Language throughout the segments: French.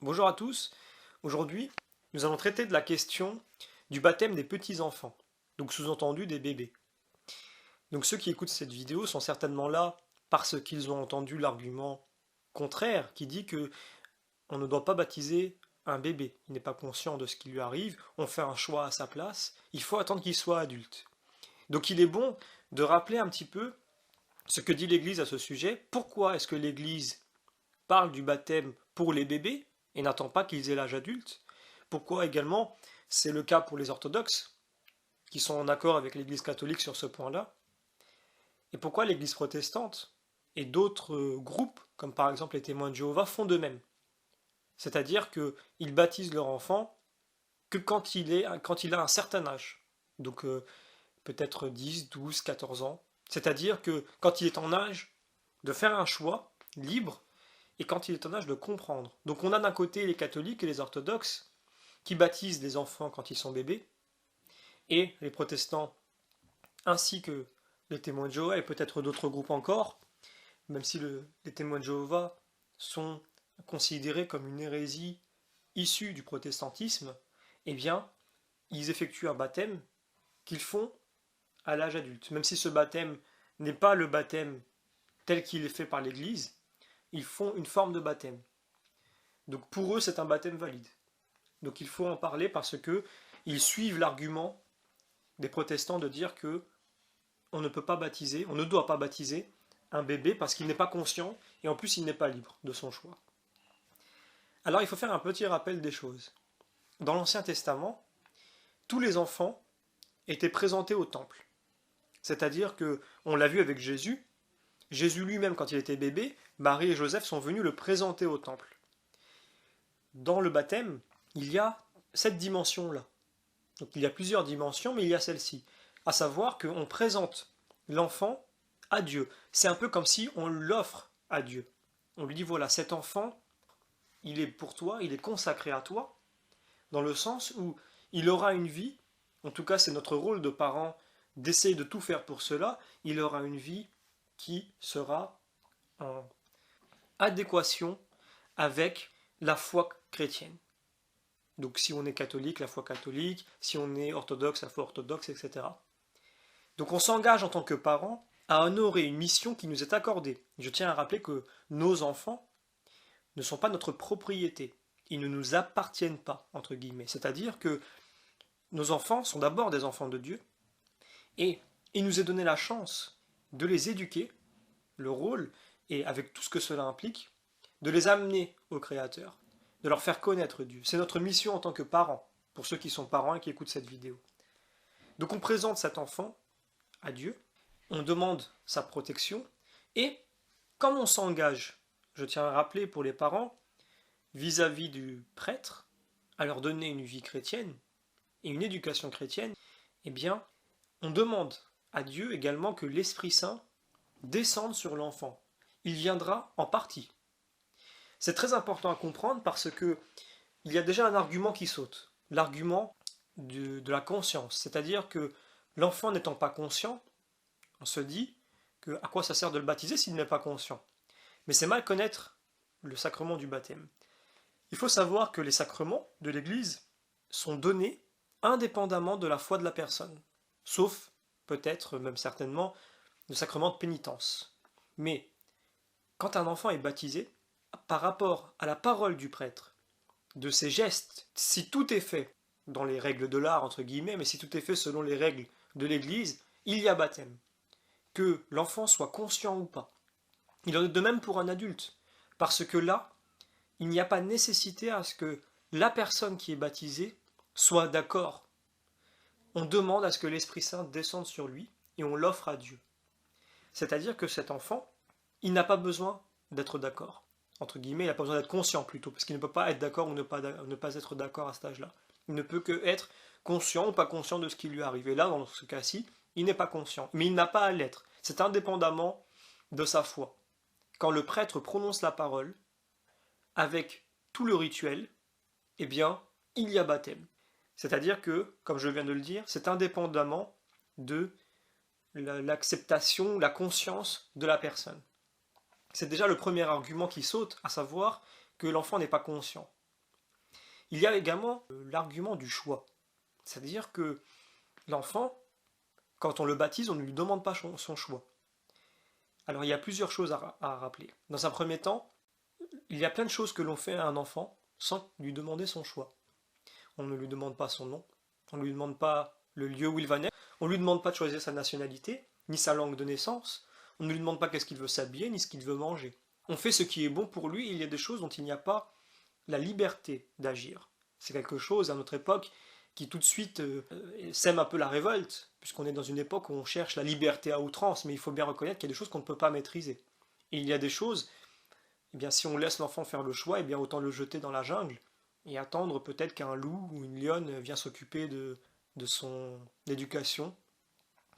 Bonjour à tous, aujourd'hui nous allons traiter de la question du baptême des petits-enfants, donc sous-entendu des bébés. Donc ceux qui écoutent cette vidéo sont certainement là parce qu'ils ont entendu l'argument contraire qui dit que on ne doit pas baptiser un bébé, il n'est pas conscient de ce qui lui arrive, on fait un choix à sa place, il faut attendre qu'il soit adulte. Donc il est bon de rappeler un petit peu ce que dit l'Église à ce sujet, pourquoi est-ce que l'Église parle du baptême pour les bébés et n'attend pas qu'ils aient l'âge adulte. Pourquoi également c'est le cas pour les orthodoxes, qui sont en accord avec l'Église catholique sur ce point-là. Et pourquoi l'Église protestante et d'autres groupes, comme par exemple les témoins de Jéhovah, font de même. C'est-à-dire qu'ils baptisent leur enfant que quand il a un certain âge. Donc peut-être 10, 12, 14 ans. C'est-à-dire que quand il est en âge de faire un choix libre et quand il est en âge de comprendre. Donc on a d'un côté les catholiques et les orthodoxes qui baptisent les enfants quand ils sont bébés, et les protestants ainsi que les témoins de Jéhovah et peut-être d'autres groupes encore, même si les témoins de Jéhovah sont considérés comme une hérésie issue du protestantisme, eh bien, ils effectuent un baptême qu'ils font à l'âge adulte. Même si ce baptême n'est pas le baptême tel qu'il est fait par l'Église, ils font une forme de baptême. Donc pour eux, c'est un baptême valide. Donc il faut en parler parce que ils suivent l'argument des protestants de dire que on ne peut pas baptiser, on ne doit pas baptiser un bébé parce qu'il n'est pas conscient et en plus il n'est pas libre de son choix. Alors il faut faire un petit rappel des choses. Dans l'Ancien Testament, tous les enfants étaient présentés au temple. C'est-à-dire que, on l'a vu avec Jésus, Jésus lui-même quand il était bébé, Marie et Joseph sont venus le présenter au temple. Dans le baptême, il y a cette dimension-là. Donc il y a plusieurs dimensions, mais il y a celle-ci. À savoir qu'on présente l'enfant à Dieu. C'est un peu comme si on l'offre à Dieu. On lui dit voilà, cet enfant, il est pour toi, il est consacré à toi, dans le sens où il aura une vie, en tout cas c'est notre rôle de parents d'essayer de tout faire pour cela, il aura une vie qui sera en adéquation avec la foi chrétienne. Donc si on est catholique, la foi catholique, si on est orthodoxe, la foi orthodoxe, etc. Donc on s'engage en tant que parents à honorer une mission qui nous est accordée. Je tiens à rappeler que nos enfants ne sont pas notre propriété. Ils ne nous appartiennent pas, entre guillemets. C'est-à-dire que nos enfants sont d'abord des enfants de Dieu et il nous est donné la chance de les éduquer, le rôle, et avec tout ce que cela implique, de les amener au Créateur, de leur faire connaître Dieu. C'est notre mission en tant que parents, pour ceux qui sont parents et qui écoutent cette vidéo. Donc on présente cet enfant à Dieu, on demande sa protection, et comme on s'engage, je tiens à rappeler pour les parents, vis-à-vis du prêtre, à leur donner une vie chrétienne et une éducation chrétienne, eh bien, on demande à Dieu également que l'Esprit Saint descende sur l'enfant. Il viendra en partie. C'est très important à comprendre parce que il y a déjà un argument qui saute, l'argument de la conscience, c'est-à-dire que l'enfant n'étant pas conscient, on se dit que à quoi ça sert de le baptiser s'il n'est pas conscient. Mais c'est mal connaître le sacrement du baptême. Il faut savoir que les sacrements de l'Église sont donnés indépendamment de la foi de la personne, sauf peut-être, même certainement, le sacrement de pénitence. Mais quand un enfant est baptisé, par rapport à la parole du prêtre, de ses gestes, si tout est fait dans les règles de l'art, entre guillemets, mais si tout est fait selon les règles de l'Église, il y a baptême. Que l'enfant soit conscient ou pas. Il en est de même pour un adulte, parce que là, il n'y a pas nécessité à ce que la personne qui est baptisée soit d'accord. On demande à ce que l'Esprit Saint descende sur lui et on l'offre à Dieu. C'est-à-dire que cet enfant, il n'a pas besoin d'être d'accord. Entre guillemets, il n'a pas besoin d'être conscient plutôt, parce qu'il ne peut pas être d'accord ou ne pas être d'accord à cet âge-là. Il ne peut que être conscient ou pas conscient de ce qui lui arrive. Et là, dans ce cas-ci, il n'est pas conscient. Mais il n'a pas à l'être. C'est indépendamment de sa foi. Quand le prêtre prononce la parole, avec tout le rituel, eh bien, il y a baptême. C'est-à-dire que, comme je viens de le dire, c'est indépendamment de l'acceptation, la conscience de la personne. C'est déjà le premier argument qui saute, à savoir que l'enfant n'est pas conscient. Il y a également l'argument du choix. C'est-à-dire que l'enfant, quand on le baptise, on ne lui demande pas son choix. Alors il y a plusieurs choses à rappeler. Dans un premier temps, il y a plein de choses que l'on fait à un enfant sans lui demander son choix. On ne lui demande pas son nom, on ne lui demande pas le lieu où il va naître, on ne lui demande pas de choisir sa nationalité, ni sa langue de naissance, on ne lui demande pas qu'est-ce qu'il veut s'habiller, ni ce qu'il veut manger. On fait ce qui est bon pour lui, et il y a des choses dont il n'y a pas la liberté d'agir. C'est quelque chose, à notre époque, qui tout de suite sème un peu la révolte, puisqu'on est dans une époque où on cherche la liberté à outrance, mais il faut bien reconnaître qu'il y a des choses qu'on ne peut pas maîtriser. Et il y a des choses, eh bien, si on laisse l'enfant faire le choix, eh bien, autant le jeter dans la jungle, et attendre peut-être qu'un loup ou une lionne vienne s'occuper de son éducation,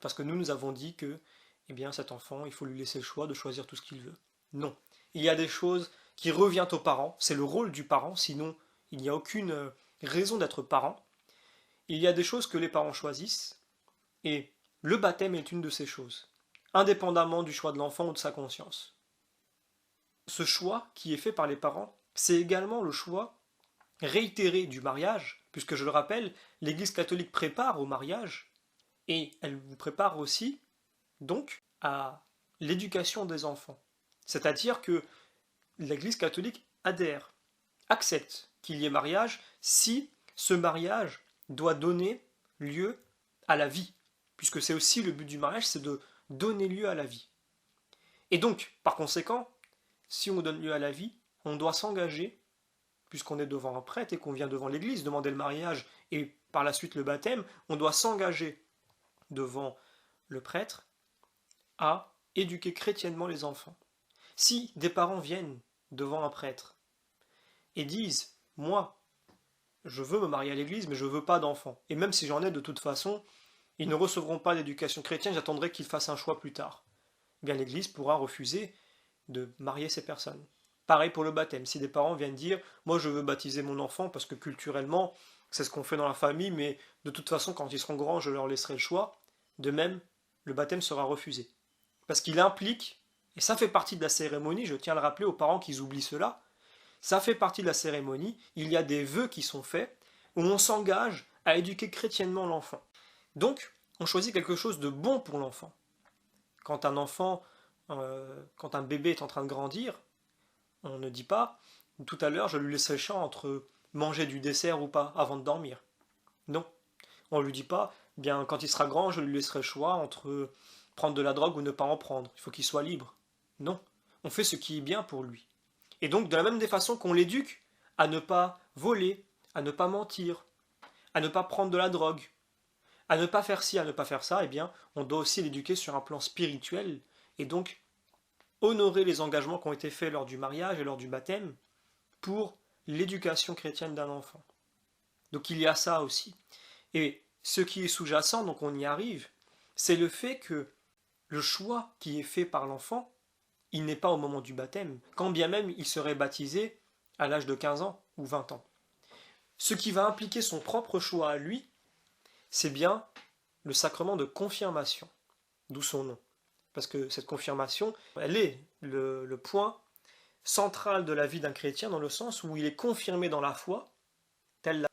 parce que nous avons dit que, eh bien, cet enfant, il faut lui laisser le choix de choisir tout ce qu'il veut. Non. Il y a des choses qui reviennent aux parents, c'est le rôle du parent, sinon il n'y a aucune raison d'être parent. Il y a des choses que les parents choisissent, et le baptême est une de ces choses, indépendamment du choix de l'enfant ou de sa conscience. Ce choix qui est fait par les parents, c'est également le choix réitéré du mariage, puisque je le rappelle, l'Église catholique prépare au mariage, et elle vous prépare aussi, donc, à l'éducation des enfants. C'est-à-dire que l'Église catholique adhère, accepte qu'il y ait mariage si ce mariage doit donner lieu à la vie, puisque c'est aussi le but du mariage, c'est de donner lieu à la vie. Et donc, par conséquent, si on donne lieu à la vie, on doit s'engager, puisqu'on est devant un prêtre et qu'on vient devant l'Église demander le mariage et par la suite le baptême, on doit s'engager devant le prêtre à éduquer chrétiennement les enfants. Si des parents viennent devant un prêtre et disent « Moi, je veux me marier à l'église, mais je ne veux pas d'enfants. Et même si j'en ai de toute façon, ils ne recevront pas d'éducation chrétienne, j'attendrai qu'ils fassent un choix plus tard. » Eh bien, l'église pourra refuser de marier ces personnes. Pareil pour le baptême. Si des parents viennent dire « Moi, je veux baptiser mon enfant parce que culturellement, c'est ce qu'on fait dans la famille, mais de toute façon, quand ils seront grands, je leur laisserai le choix. » De même, le baptême sera refusé. Parce qu'il implique, et ça fait partie de la cérémonie, je tiens à le rappeler aux parents qui oublient cela, ça fait partie de la cérémonie, il y a des vœux qui sont faits, où on s'engage à éduquer chrétiennement l'enfant. Donc, on choisit quelque chose de bon pour l'enfant. Quand un enfant, quand un bébé est en train de grandir, on ne dit pas, tout à l'heure je lui laisserai le choix entre manger du dessert ou pas avant de dormir. Non. On ne lui dit pas, bien quand il sera grand, je lui laisserai le choix entre prendre de la drogue ou ne pas en prendre. Il faut qu'il soit libre. Non. On fait ce qui est bien pour lui. Et donc, de la même des façons qu'on l'éduque à ne pas voler, à ne pas mentir, à ne pas prendre de la drogue, à ne pas faire ci, à ne pas faire ça, eh bien, on doit aussi l'éduquer sur un plan spirituel et donc honorer les engagements qui ont été faits lors du mariage et lors du baptême pour l'éducation chrétienne d'un enfant. Donc il y a ça aussi. Et ce qui est sous-jacent, donc on y arrive, c'est le fait que le choix qui est fait par l'enfant, il n'est pas au moment du baptême, quand bien même il serait baptisé à l'âge de 15 ans ou 20 ans. Ce qui va impliquer son propre choix à lui, c'est bien le sacrement de confirmation, d'où son nom. Parce que cette confirmation, elle est le point central de la vie d'un chrétien, dans le sens où il est confirmé dans la foi, telle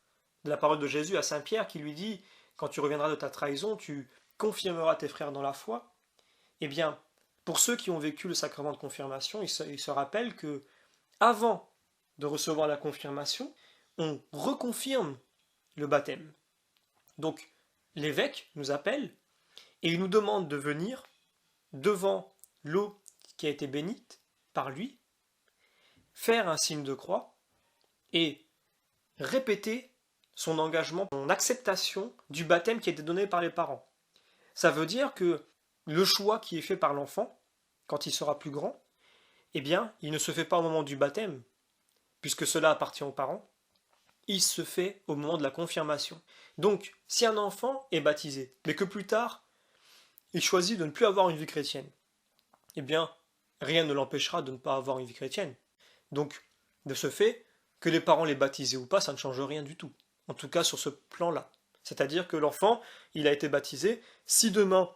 la parole de Jésus à Saint Pierre qui lui dit « Quand tu reviendras de ta trahison, tu confirmeras tes frères dans la foi ». Eh bien, pour ceux qui ont vécu le sacrement de confirmation, ils se rappellent que avant de recevoir la confirmation, on reconfirme le baptême. Donc, l'évêque nous appelle et il nous demande de venir devant l'eau qui a été bénite par lui, faire un signe de croix et répéter son engagement, son acceptation du baptême qui a été donné par les parents. Ça veut dire que le choix qui est fait par l'enfant, quand il sera plus grand, eh bien, il ne se fait pas au moment du baptême, puisque cela appartient aux parents, il se fait au moment de la confirmation. Donc, si un enfant est baptisé, mais que plus tard, il choisit de ne plus avoir une vie chrétienne, eh bien, rien ne l'empêchera de ne pas avoir une vie chrétienne. Donc, de ce fait, que les parents l'aient baptisé ou pas, ça ne change rien du tout. En tout cas, sur ce plan-là. C'est-à-dire que l'enfant, il a été baptisé, si demain,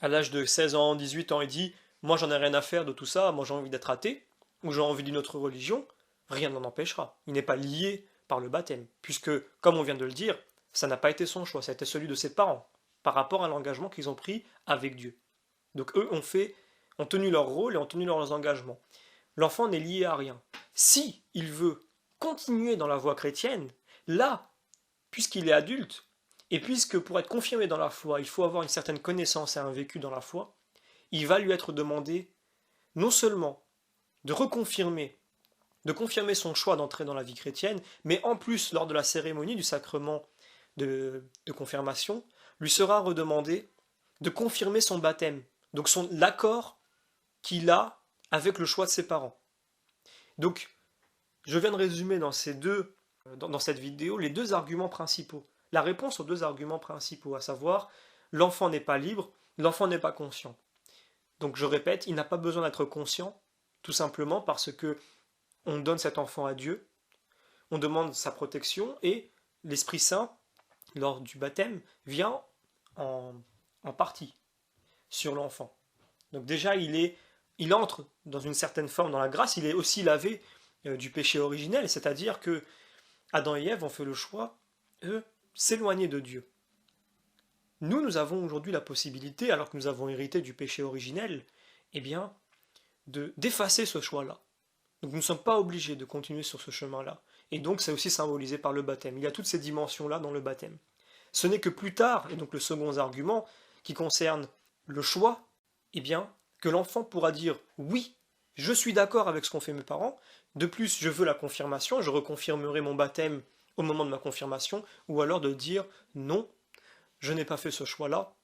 à l'âge de 16 ans, 18 ans, il dit « Moi, j'en ai rien à faire de tout ça, moi j'ai envie d'être athée, ou j'ai envie d'une autre religion », rien n'en empêchera. Il n'est pas lié par le baptême, puisque, comme on vient de le dire, ça n'a pas été son choix, ça a été celui de ses parents, par rapport à l'engagement qu'ils ont pris avec Dieu. Donc eux ont tenu leur rôle et ont tenu leurs engagements. L'enfant n'est lié à rien. Si il veut continuer dans la voie chrétienne, là, puisqu'il est adulte, et puisque pour être confirmé dans la foi, il faut avoir une certaine connaissance et un vécu dans la foi, il va lui être demandé non seulement de reconfirmer, de confirmer son choix d'entrer dans la vie chrétienne, mais en plus, lors de la cérémonie du sacrement de confirmation, lui sera redemandé de confirmer son baptême, donc l'accord qu'il a avec le choix de ses parents. Donc, je viens de résumer dans cette vidéo les deux arguments principaux. La réponse aux deux arguments principaux, à savoir, l'enfant n'est pas libre, l'enfant n'est pas conscient. Donc je répète, il n'a pas besoin d'être conscient, tout simplement parce que on donne cet enfant à Dieu, on demande sa protection, et l'Esprit Saint, lors du baptême, vient en partie sur l'enfant. Donc déjà, il entre dans une certaine forme dans la grâce, il est aussi lavé du péché originel, c'est-à-dire que Adam et Ève ont fait le choix de s'éloigner de Dieu. Nous avons aujourd'hui la possibilité, alors que nous avons hérité du péché originel, eh bien, d'effacer ce choix-là. Donc nous ne sommes pas obligés de continuer sur ce chemin-là. Et donc c'est aussi symbolisé par le baptême. Il y a toutes ces dimensions-là dans le baptême. Ce n'est que plus tard, et donc le second argument, qui concerne le choix, eh bien, que l'enfant pourra dire oui, je suis d'accord avec ce qu'ont fait mes parents, de plus je veux la confirmation, je reconfirmerai mon baptême au moment de ma confirmation, ou alors de dire non, je n'ai pas fait ce choix-là,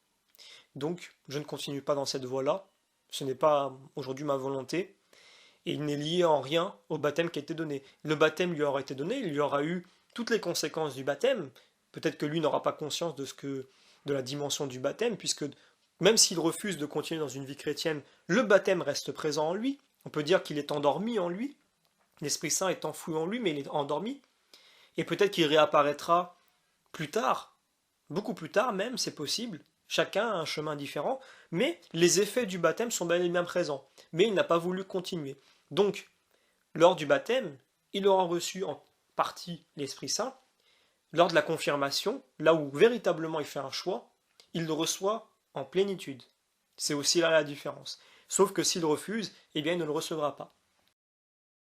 donc je ne continue pas dans cette voie-là, ce n'est pas aujourd'hui ma volonté, et il n'est lié en rien au baptême qui a été donné. Le baptême lui aura été donné, il lui aura eu toutes les conséquences du baptême, peut-être que lui n'aura pas conscience de la dimension du baptême, puisque même s'il refuse de continuer dans une vie chrétienne, le baptême reste présent en lui, on peut dire qu'il est endormi en lui, l'Esprit Saint est enfoui en lui, mais il est endormi, et peut-être qu'il réapparaîtra plus tard, beaucoup plus tard même, c'est possible, chacun a un chemin différent, mais les effets du baptême sont bel et bien présents, mais il n'a pas voulu continuer. Donc, lors du baptême, il aura reçu en partie l'Esprit Saint, lors de la confirmation, là où véritablement il fait un choix, il le reçoit en plénitude. C'est aussi là la différence. Sauf que s'il refuse, eh bien il ne le recevra pas.